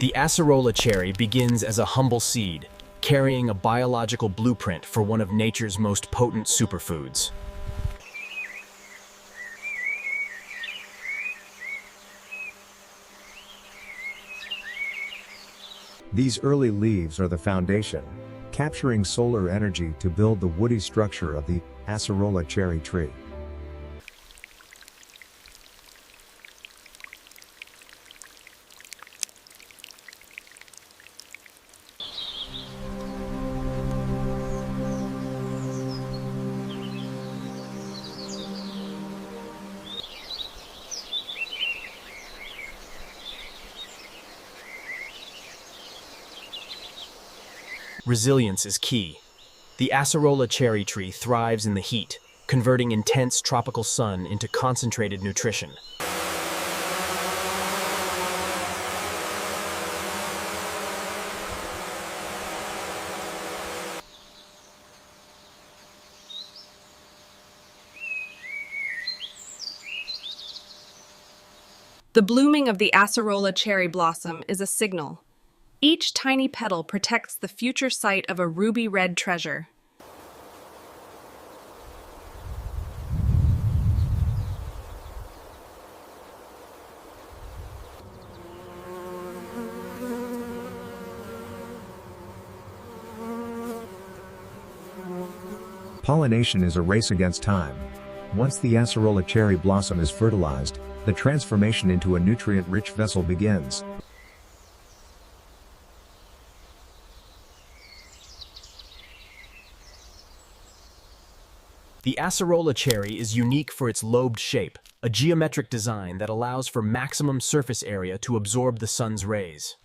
The acerola cherry begins as a humble seed, carrying a biological blueprint for one of nature's most potent superfoods. These early leaves are the foundation, capturing solar energy to build the woody structure of the Acerola cherry tree. Resilience is key. The acerola cherry tree thrives in the heat, converting intense tropical sun into concentrated nutrition. The blooming of the acerola cherry blossom is a signal. Each tiny petal protects the future sight of a ruby-red treasure. Pollination is a race against time. Once the Acerola cherry blossom is fertilized, the transformation into a nutrient-rich vessel begins. The acerola cherry is unique for its lobed shape, a geometric design that allows for maximum surface area to absorb the sun's rays.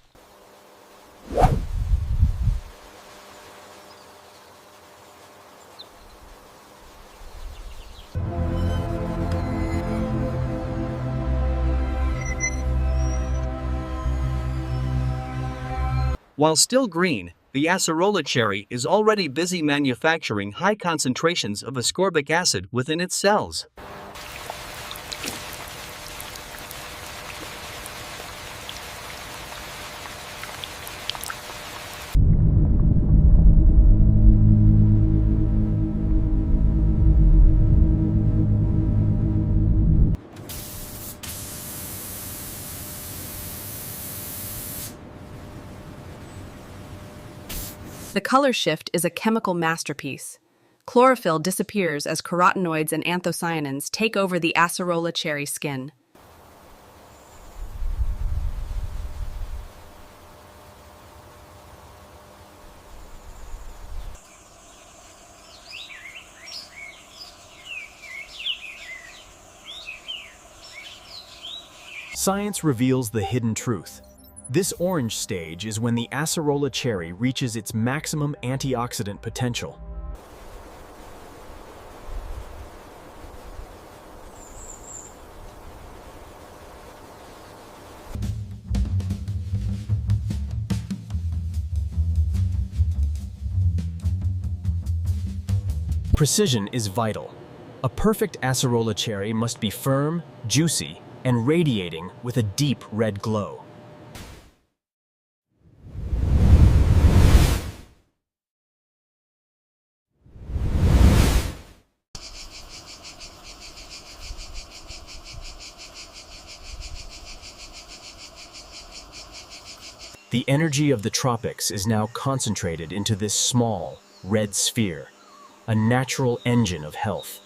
While still green, the acerola cherry is already busy manufacturing high concentrations of ascorbic acid within its cells. The color shift is a chemical masterpiece. Chlorophyll disappears as carotenoids and anthocyanins take over the acerola cherry skin. Science reveals the hidden truth. This orange stage is when the acerola cherry reaches its maximum antioxidant potential. Precision is vital. A perfect acerola cherry must be firm, juicy, and radiating with a deep red glow. The energy of the tropics is now concentrated into this small, red sphere, a natural engine of health.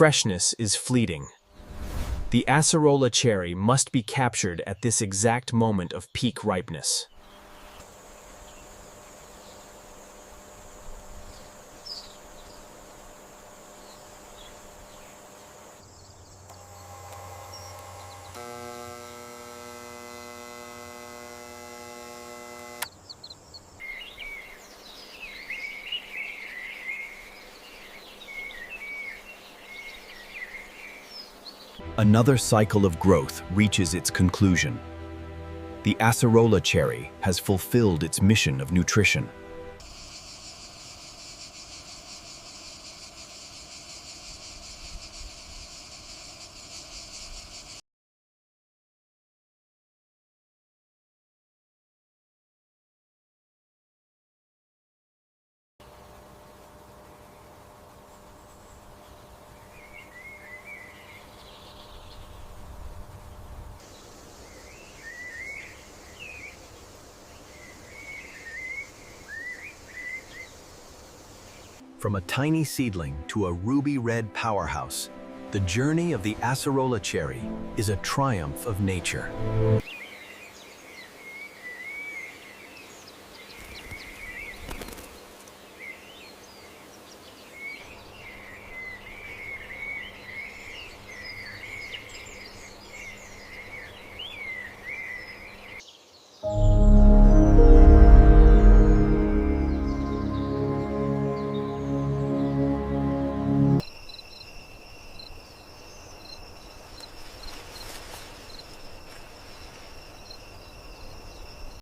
Freshness is fleeting. The acerola cherry must be captured at this exact moment of peak ripeness. Another cycle of growth reaches its conclusion. The acerola cherry has fulfilled its mission of nutrition. From a tiny seedling to a ruby-red powerhouse, the journey of the acerola cherry is a triumph of nature.